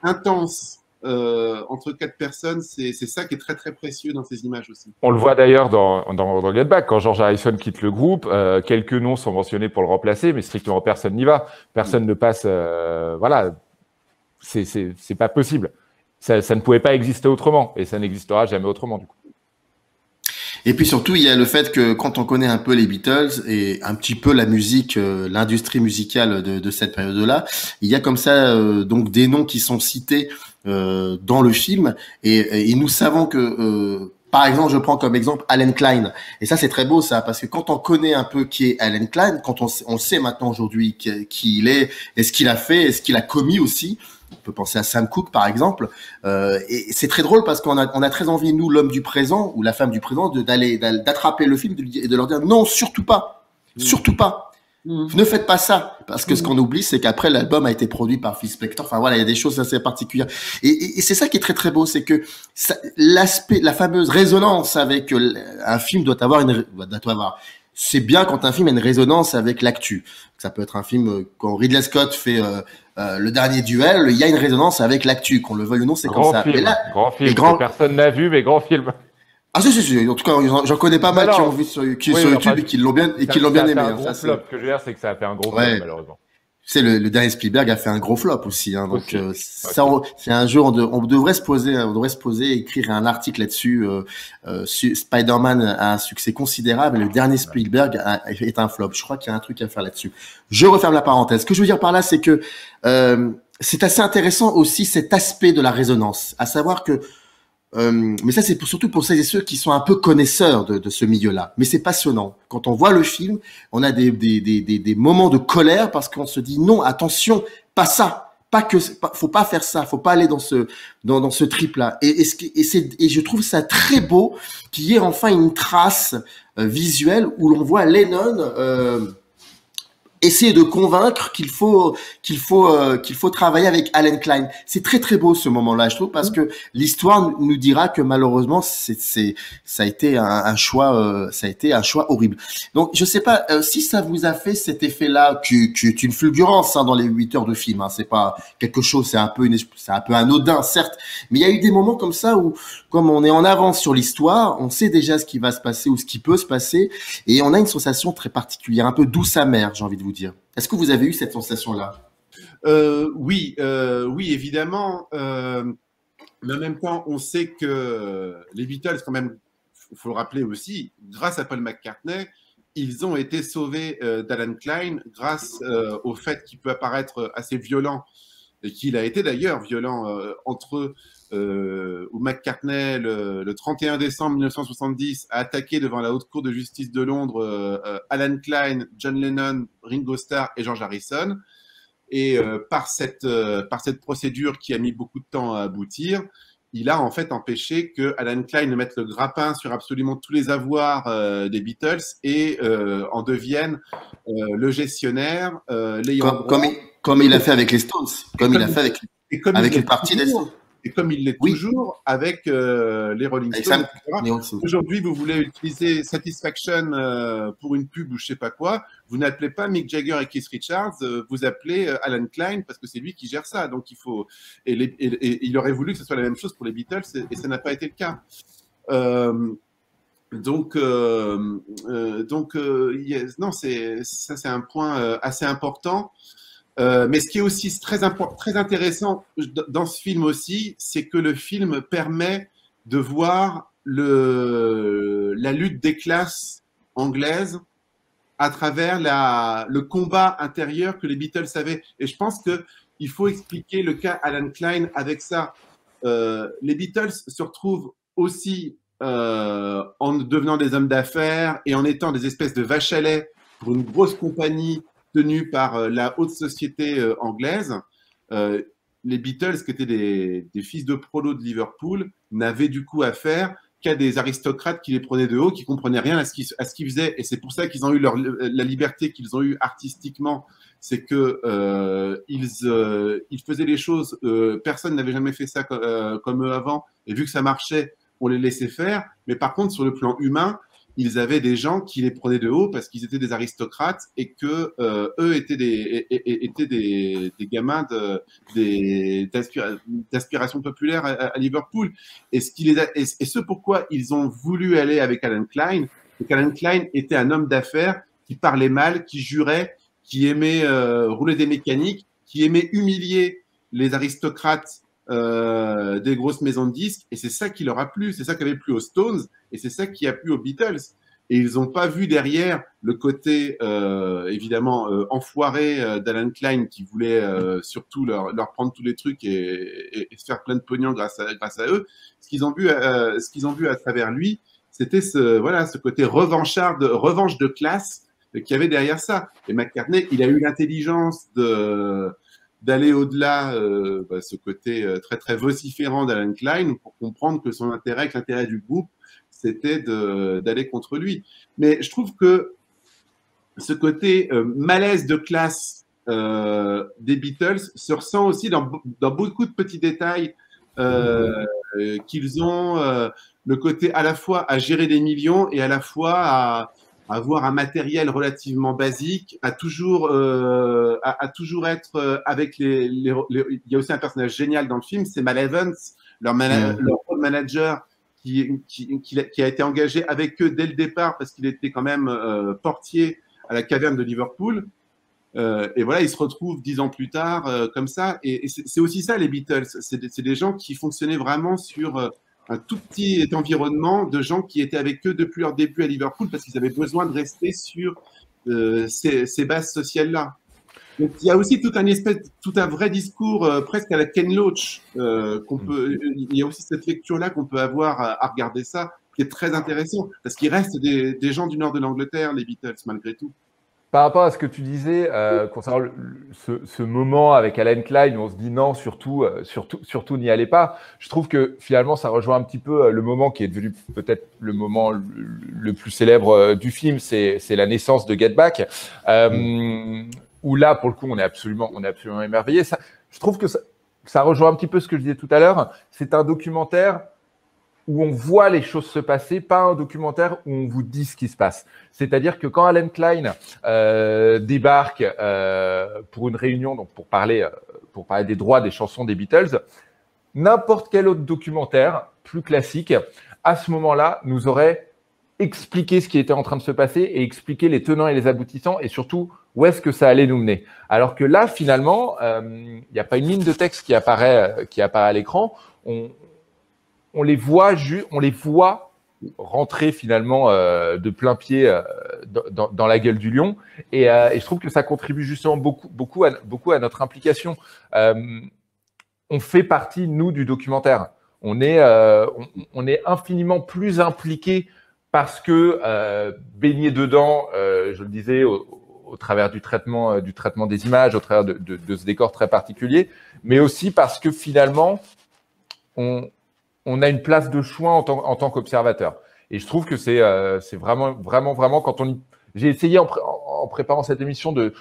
intense entre 4 personnes, c'est ça qui est très très précieux dans ces images aussi. On le voit d'ailleurs dans Get Back, quand George Harrison quitte le groupe, quelques noms sont mentionnés pour le remplacer, mais strictement personne n'y va. Personne ne passe. Voilà, c'est pas possible. Ça ne pouvait pas exister autrement, et ça n'existera jamais autrement du coup. Et puis surtout, il y a le fait que quand on connaît un peu les Beatles et un petit peu la musique, l'industrie musicale de cette période-là, il y a comme ça donc des noms qui sont cités dans le film et nous savons que par exemple, je prends comme exemple Allen Klein. Et ça, c'est très beau, ça, parce que quand on connaît un peu qui est Allen Klein, quand on sait maintenant aujourd'hui qui il est, et ce qu'il a fait, et ce qu'il a commis aussi, on peut penser à Sam Cooke, par exemple. Et c'est très drôle parce qu'on a très envie, nous, l'homme du présent ou la femme du présent, d'attraper le film et de leur dire non, surtout pas, surtout pas. Ne faites pas ça, parce que ce qu'on oublie, c'est qu'après l'album a été produit par Phil Spector. Enfin voilà, il y a des choses assez particulières. Et c'est ça qui est très très beau, c'est que l'aspect, la fameuse résonance avec un film doit avoir c'est bien quand un film a une résonance avec l'actu. Ça peut être un film quand Ridley Scott fait le dernier duel, il y a une résonance avec l'actu, qu'on le veuille ou non, c'est comme ça. Film, mais là, grand film, que personne n'a vu, mais grand film. Ah si. En tout cas, j'en connais pas mal qui ont vu sur YouTube et qui l'ont bien aimé. Un gros flop. Ce que je veux dire, c'est que ça a fait un gros flop, malheureusement. C'est le dernier Spielberg a fait un gros flop aussi, hein. Donc ça, c'est un jour on devrait se poser, écrire un article là-dessus. Spider-Man a un succès considérable, et le dernier Spielberg est un flop. Je crois qu'il y a un truc à faire là-dessus. Je referme la parenthèse. Ce que je veux dire par là, c'est que c'est assez intéressant aussi cet aspect de la résonance, à savoir que mais ça, c'est surtout pour celles et ceux qui sont un peu connaisseurs de ce milieu-là. Mais c'est passionnant. Quand on voit le film, on a des moments de colère parce qu'on se dit non, attention, pas ça, faut pas faire ça, faut pas aller dans ce trip-là. Et je trouve ça très beau qu'il y ait enfin une trace visuelle où l'on voit Lennon essayer de convaincre qu'il faut travailler avec Allen Klein. C'est très très beau ce moment-là, je trouve, parce que l'histoire nous dira que malheureusement ça a été un choix horrible. Donc je sais pas si ça vous a fait cet effet-là, qui est une fulgurance dans les 8 heures de film. Hein, c'est pas quelque chose, c'est un peu anodin certes, mais il y a eu des moments comme ça où, comme on est en avance sur l'histoire, on sait déjà ce qui va se passer ou ce qui peut se passer, et on a une sensation très particulière, un peu douce amère, j'ai envie de vous dire. Est-ce que vous avez eu cette sensation-là? Oui, évidemment. Mais en même temps, on sait que les Beatles, quand même, il faut le rappeler aussi, grâce à Paul McCartney, ils ont été sauvés d'Alan Klein grâce au fait qu'il peut apparaître assez violent, et qu'il a été d'ailleurs violent entre eux, où McCartney, le 31 décembre 1970, a attaqué devant la Haute Cour de justice de Londres Alan Klein, John Lennon, Ringo Starr et George Harrison. Et par cette procédure qui a mis beaucoup de temps à aboutir, il a en fait empêché que Alan Klein ne mette le grappin sur absolument tous les avoirs des Beatles et en devienne le gestionnaire, l'ayant comme il a fait avec les Stones, comme il a fait avec une partie des Stones. Et comme il l'est toujours avec les Rolling Stones, etc. Aujourd'hui, vous voulez utiliser Satisfaction pour une pub ou je sais pas quoi, vous n'appelez pas Mick Jagger et Keith Richards, vous appelez Alan Klein parce que c'est lui qui gère ça. Donc il faut et il aurait voulu que ce soit la même chose pour les Beatles et ça n'a pas été le cas. Yes, non, c'est un point assez important. Mais ce qui est aussi très intéressant dans ce film aussi, c'est que le film permet de voir la lutte des classes anglaises à travers le combat intérieur que les Beatles avaient. Et je pense qu'il faut expliquer le cas Alan Klein avec ça. Les Beatles se retrouvent aussi en devenant des hommes d'affaires et en étant des espèces de vaches à lait pour une grosse compagnie tenue par la haute société anglaise. Les Beatles, qui étaient des fils de prolo de Liverpool, n'avaient du coup affaire qu'à des aristocrates qui les prenaient de haut, qui comprenaient rien à ce qu'ils faisaient. Et c'est pour ça qu'ils ont eu la liberté qu'ils ont eue artistiquement. C'est que ils faisaient les choses, personne n'avait jamais fait ça comme eux avant. Et vu que ça marchait, on les laissait faire. Mais par contre, sur le plan humain, ils avaient des gens qui les prenaient de haut parce qu'ils étaient des aristocrates et que eux étaient des gamins d'aspiration populaire à Liverpool. Et ce pourquoi ils ont voulu aller avec Alan Klein, c'est qu'Alan Klein était un homme d'affaires qui parlait mal, qui jurait, qui aimait rouler des mécaniques, qui aimait humilier les aristocrates des grosses maisons de disques, et c'est ça qui leur a plu, c'est ça qui avait plu aux Stones, et c'est ça qui a plu aux Beatles. Et ils n'ont pas vu derrière le côté évidemment enfoiré d'Alan Klein qui voulait surtout leur prendre tous les trucs et se faire plein de pognon grâce à eux. Ce qu'ils ont vu à travers lui, c'était ce côté revanche de classe qu'il y avait derrière ça. Et McCartney, il a eu l'intelligence d'aller au-delà, ce côté très très vociférant d'Alan Klein pour comprendre que son intérêt, que l'intérêt du groupe, c'était d'aller contre lui. Mais je trouve que ce côté malaise de classe des Beatles se ressent aussi dans beaucoup de petits détails qu'ils ont, le côté à la fois à gérer des millions et à la fois à avoir un matériel relativement basique, à toujours être avec il y a aussi un personnage génial dans le film, c'est Mal Evans, leur road manager qui a été engagé avec eux dès le départ parce qu'il était quand même portier à la caverne de Liverpool. Et voilà, ils se retrouvent 10 ans plus tard comme ça. Et c'est aussi ça, les Beatles. C'est des gens qui fonctionnaient vraiment sur un tout petit environnement de gens qui étaient avec eux depuis leur début à Liverpool parce qu'ils avaient besoin de rester sur ces bases sociales-là. Donc, il y a aussi tout un vrai discours presque à la Ken Loach. Il y a aussi cette lecture-là qu'on peut avoir à regarder ça, qui est très intéressant parce qu'il reste des gens du nord de l'Angleterre, les Beatles, malgré tout. Par rapport à ce que tu disais concernant ce moment avec Alan Klein où on se dit non, surtout n'y allez pas, je trouve que finalement ça rejoint un petit peu le moment qui est devenu peut-être le moment le plus célèbre du film, c'est la naissance de Get Back, où là pour le coup on est absolument émerveillé. Je trouve que ça rejoint un petit peu ce que je disais tout à l'heure. C'est un documentaire où on voit les choses se passer, pas un documentaire où on vous dit ce qui se passe. C'est-à-dire que quand Alan Klein débarque pour une réunion, donc pour parler des droits des chansons des Beatles, n'importe quel autre documentaire plus classique, à ce moment-là, nous aurait expliqué ce qui était en train de se passer et expliqué les tenants et les aboutissants et surtout où est-ce que ça allait nous mener. Alors que là, finalement, il n'y a pas une ligne de texte qui apparaît à l'écran. On les voit rentrer finalement de plein pied dans la gueule du lion, et je trouve que ça contribue justement beaucoup à notre implication. On fait partie nous du documentaire. On est infiniment plus impliqué parce que baigné dedans, je le disais, au travers du traitement des images, au travers de ce décor très particulier, mais aussi parce que finalement on a une place de choix en tant qu'observateur. Et je trouve que c'est vraiment quand j'ai essayé en préparant cette émission de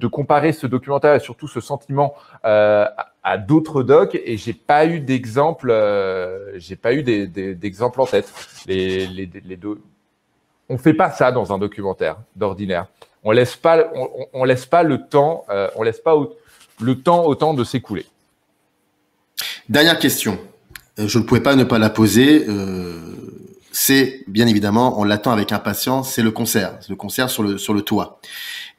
comparer ce documentaire et surtout ce sentiment à d'autres docs, et j'ai pas eu d'exemple en tête. On fait pas ça dans un documentaire d'ordinaire. On laisse pas le temps autant de s'écouler. Dernière question. Je ne pouvais pas ne pas la poser. C'est bien évidemment, on l'attend avec impatience, c'est le concert sur le toit.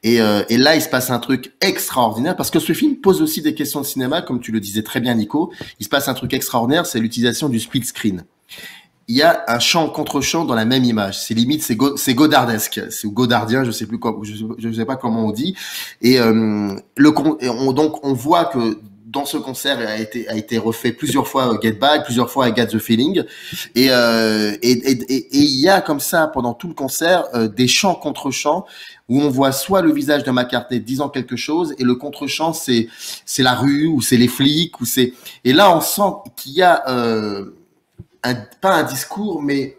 Et là, il se passe un truc extraordinaire parce que ce film pose aussi des questions de cinéma, comme tu le disais très bien, Nico. Il se passe un truc extraordinaire, c'est l'utilisation du split screen. Il y a un chant contre chant dans la même image. C'est limite, c'est godardesque, c'est godardien, je sais pas comment on dit. Et donc on voit que dans ce concert a été refait plusieurs fois Get Back, plusieurs fois I Got the Feeling, et il y a comme ça pendant tout le concert des chants contre chants où on voit soit le visage de McCartney disant quelque chose et le contre-chant c'est la rue ou c'est les flics et là on sent qu'il y a pas un discours mais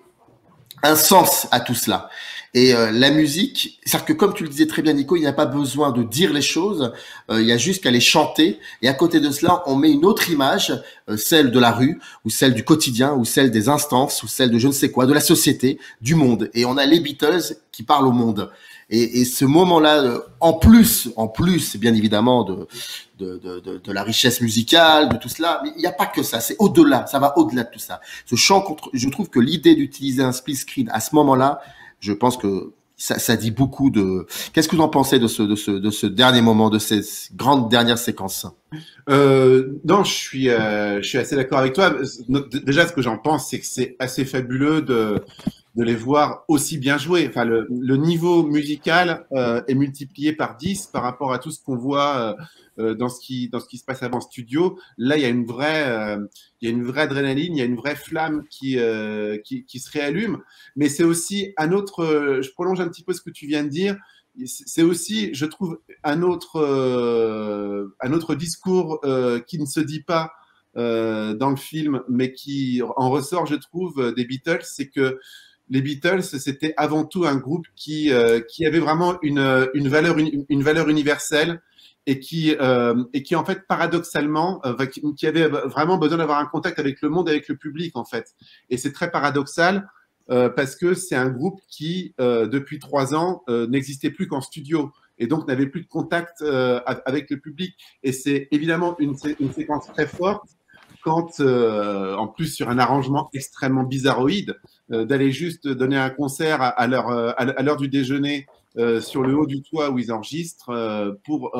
un sens à tout cela. Et la musique, c'est-à-dire que comme tu le disais très bien Nico, il n'y a pas besoin de dire les choses, il y a juste qu'à les chanter. Et à côté de cela, on met une autre image, celle de la rue, ou celle du quotidien, ou celle des instances, ou celle de je ne sais quoi, de la société, du monde. Et on a les Beatles qui parlent au monde. Et ce moment-là, en plus, bien évidemment de la richesse musicale, de tout cela, mais il n'y a pas que ça. C'est au-delà. Ça va au-delà de tout ça. Ce chant je trouve que l'idée d'utiliser un split screen à ce moment-là, je pense que ça dit beaucoup de. Qu'est-ce que vous en pensez de ce dernier moment, de ces grandes dernières séquences? Non, je suis assez d'accord avec toi. Déjà, ce que j'en pense, c'est que c'est assez fabuleux de les voir aussi bien jouer. Enfin, le niveau musical est multiplié par 10 par rapport à tout ce qu'on voit dans ce qui se passe avant studio. Là, il y a une vraie adrénaline, il y a une vraie flamme qui se réallume. Mais c'est aussi un autre. Je prolonge un petit peu ce que tu viens de dire. C'est aussi, je trouve, un autre discours qui ne se dit pas dans le film, mais qui en ressort, je trouve, des Beatles, c'est que les Beatles, c'était avant tout un groupe qui avait vraiment une valeur universelle et qui en fait, paradoxalement, qui avait vraiment besoin d'avoir un contact avec le monde, avec le public, en fait. Et c'est très paradoxal parce que c'est un groupe qui, depuis 3 ans, n'existait plus qu'en studio et donc n'avait plus de contact avec le public. Et c'est évidemment une séquence très forte quand, en plus sur un arrangement extrêmement bizarroïde, d'aller juste donner un concert à l'heure du déjeuner sur le haut du toit où ils enregistrent pour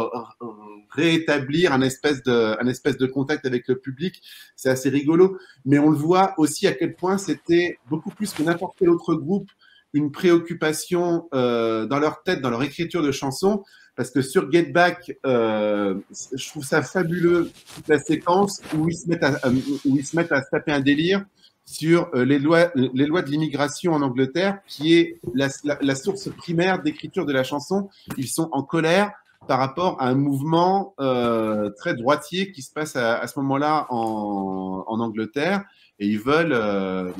réétablir un espèce de contact avec le public. C'est assez rigolo, mais on le voit aussi à quel point c'était beaucoup plus que n'importe quel autre groupe une préoccupation dans leur tête, dans leur écriture de chansons, parce que sur Get Back, je trouve ça fabuleux, toute la séquence où ils se mettent à se taper un délire sur les lois de l'immigration en Angleterre, qui est la source primaire d'écriture de la chanson. Ils sont en colère par rapport à un mouvement très droitier qui se passe à ce moment-là en Angleterre, et ils veulent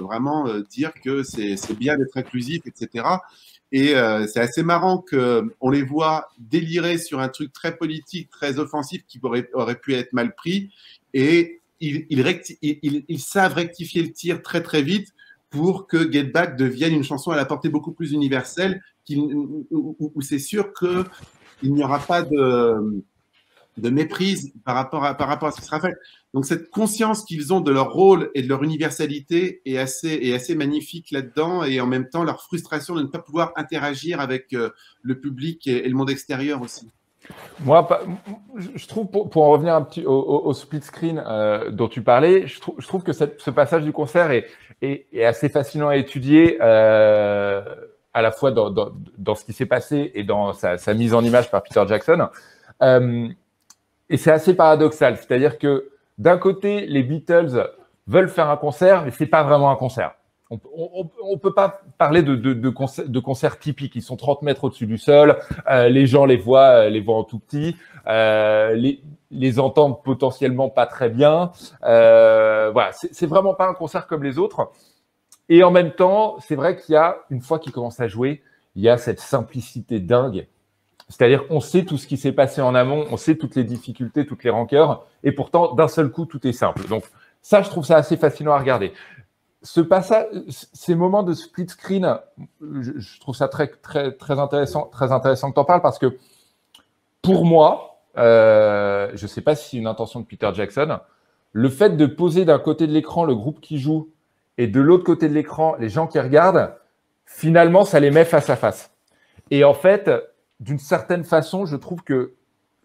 vraiment dire que c'est bien d'être inclusif, etc. Et c'est assez marrant qu'on les voit délirer sur un truc très politique, très offensif, qui aurait pu être mal pris, et ils savent rectifier le tir très très vite pour que Get Back devienne une chanson à la portée beaucoup plus universelle, où c'est sûr qu'il n'y aura pas de méprise par rapport à ce qui sera fait. Donc cette conscience qu'ils ont de leur rôle et de leur universalité est assez magnifique là-dedans, et en même temps leur frustration de ne pas pouvoir interagir avec le public et le monde extérieur aussi. Moi, je trouve, pour en revenir un petit au split screen dont tu parlais, je trouve que ce passage du concert est assez fascinant à étudier, à la fois dans ce qui s'est passé et dans sa mise en image par Peter Jackson. Et c'est assez paradoxal, c'est-à-dire que d'un côté, les Beatles veulent faire un concert, mais c'est pas vraiment un concert. On peut pas parler de concerts typiques. Ils sont 30 mètres au-dessus du sol. Les gens les voient en tout petit. Les entendent potentiellement pas très bien. Voilà, c'est vraiment pas un concert comme les autres. Et en même temps, c'est vrai qu'il y a, une fois qu'ils commencent à jouer, il y a cette simplicité dingue. C'est-à-dire qu'on sait tout ce qui s'est passé en amont, on sait toutes les difficultés, toutes les rancœurs, et pourtant, d'un seul coup, tout est simple. Donc ça, je trouve ça assez fascinant à regarder. Ce passage, ces moments de split screen, je trouve ça très intéressant que tu en parles, parce que pour moi, je ne sais pas si c'est une intention de Peter Jackson, le fait de poser d'un côté de l'écran le groupe qui joue et de l'autre côté de l'écran les gens qui regardent, finalement, ça les met face à face. Et en fait, d'une certaine façon, je trouve que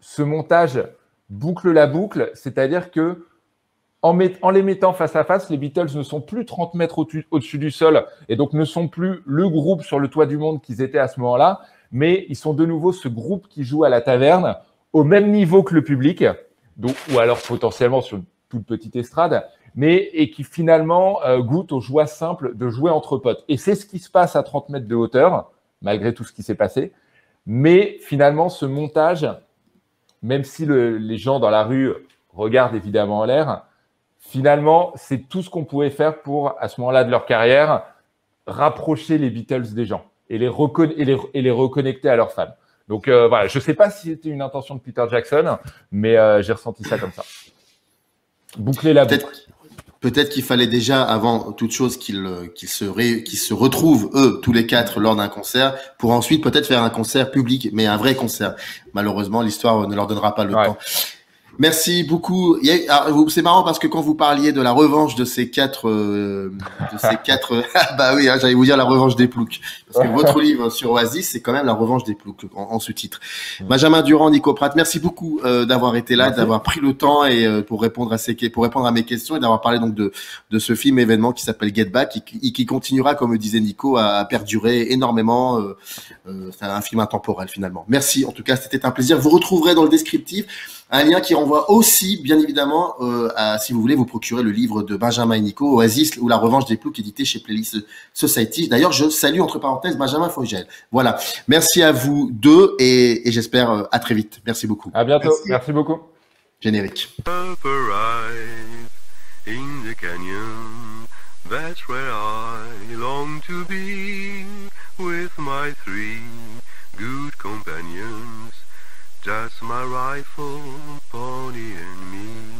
ce montage boucle la boucle, c'est-à-dire que en les mettant face à face, les Beatles ne sont plus 30 mètres au-dessus du sol et donc ne sont plus le groupe sur le toit du monde qu'ils étaient à ce moment-là, mais ils sont de nouveau ce groupe qui joue à la taverne au même niveau que le public, donc, ou alors potentiellement sur une toute petite estrade, et qui finalement goûte aux joies simples de jouer entre potes. Et c'est ce qui se passe à 30 mètres de hauteur, malgré tout ce qui s'est passé. Mais finalement, ce montage, même si les gens dans la rue regardent évidemment en l'air, finalement, c'est tout ce qu'on pouvait faire pour, à ce moment-là de leur carrière, rapprocher les Beatles des gens et les reconnecter à leurs fans. Donc voilà, je ne sais pas si c'était une intention de Peter Jackson, mais j'ai ressenti ça comme ça. Boucler la boucle. Peut-être qu'il fallait déjà, avant toute chose, qu'ils se retrouvent, eux, tous les quatre, lors d'un concert, pour ensuite peut-être faire un concert public, mais un vrai concert. Malheureusement, l'histoire ne leur donnera pas le temps. Merci beaucoup. C'est marrant parce que quand vous parliez de la revanche de ces quatre, bah oui, hein, j'allais vous dire la revanche des ploucs. Parce que votre livre sur Oasis, c'est quand même la revanche des ploucs en sous-titre. Benjamin Durand, Nico Pratt, merci beaucoup d'avoir été là, d'avoir pris le temps et pour répondre à mes questions et d'avoir parlé donc de ce film événement qui s'appelle Get Back et qui continuera, comme le disait Nico, à perdurer énormément. C'est un film intemporel finalement. Merci. En tout cas, c'était un plaisir. Vous retrouverez dans le descriptif un lien qui renvoie aussi, bien évidemment, à, si vous voulez, vous procurer le livre de Benjamin et Nico, Oasis ou La Revanche des Ploucs, édité chez Playlist Society. D'ailleurs, je salue, entre parenthèses, Benjamin Fogel. Voilà. Merci à vous deux et j'espère à très vite. Merci beaucoup. À bientôt. Merci beaucoup. Générique. Up arrive in the canyon, that's where I long to be, with my 3 good companions. Just my rifle, pony and me.